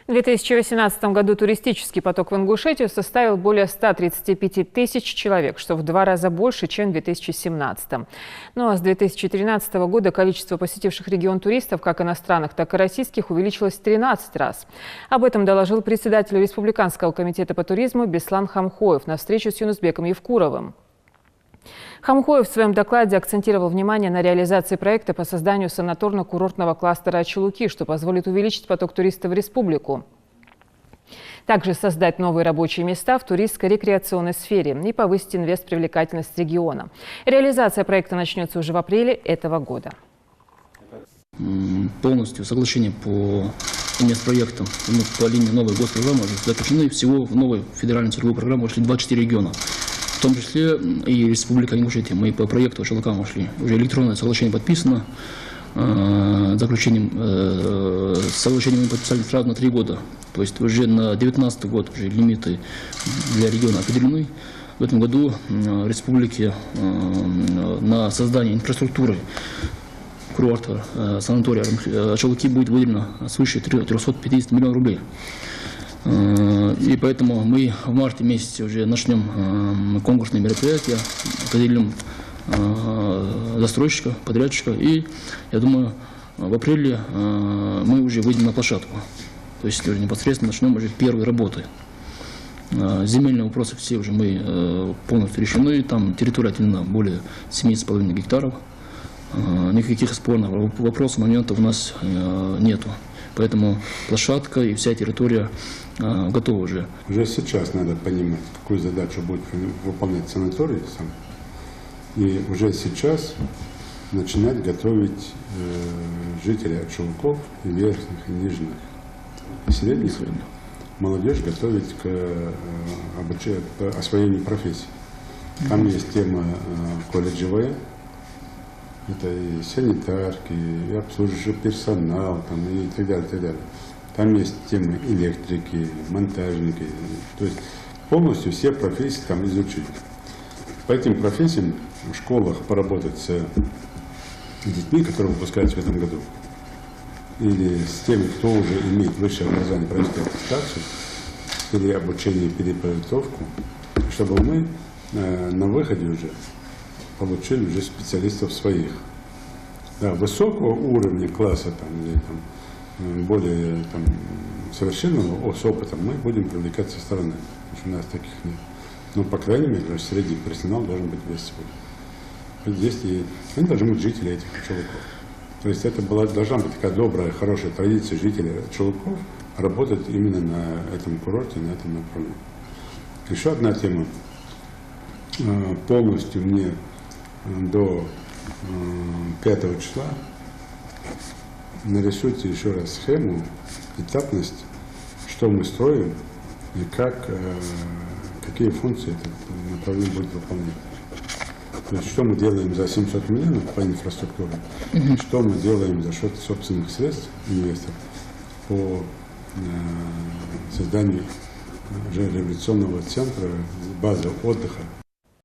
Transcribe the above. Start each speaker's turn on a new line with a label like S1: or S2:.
S1: В 2018 году туристический поток в Ингушетию составил более 135 тысяч человек, что в 2 раза больше, чем в 2017. Ну а с 2013 года количество посетивших регион туристов, как иностранных, так и российских, увеличилось в 13 раз. Об этом доложил председатель Республиканского комитета по туризму Беслан Хамхоев на встрече с Юнусбеком Евкуровым. Хамхоев в своем докладе акцентировал внимание на реализации проекта по созданию санаторно-курортного кластера Ачалуки, что позволит увеличить поток туристов в республику. Также создать новые рабочие места в туристско-рекреационной сфере и повысить инвестпривлекательность региона. Реализация проекта начнется уже в апреле этого года.
S2: Полностью соглашение по инвестпроектам по линии новой госпрограммы заключены. Всего в новую федеральную целевую программу вошли 24 региона. В том числе и Республика Ингушетия. Мы по проекту Ачалука вошли. Уже электронное соглашение подписано. Соглашение мы подписали сразу на 3 года. То есть уже на 2019 год уже лимиты для региона определены. В этом году республике на создание инфраструктуры курорта, санатория Ачалуки будет выделено свыше 350 миллионов рублей. И поэтому мы в марте месяце уже начнем конкурсные мероприятия, определим застройщика, подрядчика, и я думаю, в апреле мы уже выйдем на площадку. То есть уже непосредственно начнем уже первые работы. Земельные вопросы все уже мы полностью решены, там территория отделена более 7,5 гектаров. Никаких спорных вопросов, моментов у нас нету. Поэтому площадка и вся территория готова уже.
S3: Уже сейчас надо понимать, какую задачу будет выполнять санаторий сам. И уже сейчас начинать готовить жителей Ачалуков и верхних, и нижних, и средних. Молодежь готовить к освоению профессий. Там есть тема колледжевая. Это и санитарки, и обслуживающий персонал, там, и так далее, так далее. Там есть темы электрики, монтажники. То есть полностью все профессии там изучить. По этим профессиям в школах поработать с детьми, которые выпускаются в этом году, или с теми, кто уже имеет высшее образование, провести аттестацию, или обучение, переподготовку, чтобы мы на выходе уже получили уже специалистов своих. Да, высокого уровня класса там, или там, более там, совершенного с опытом мы будем привлекать со стороны, потому что у нас таких нет. Но, по крайней мере, средний персонал должен быть весь свой. Здесь и они должны быть жители этих Ачалуков. То есть это должна быть такая добрая, хорошая традиция жителей Ачалуков работать именно на этом курорте, на этом направлении. Еще одна тема. Полностью мне до 5 числа нарисуйте еще раз схему, этапность, что мы строим и какие функции это направление будет выполнять. То есть, что мы делаем за 700 миллионов по инфраструктуре, что мы делаем за счет собственных средств инвесторов по созданию революционного центра, базы отдыха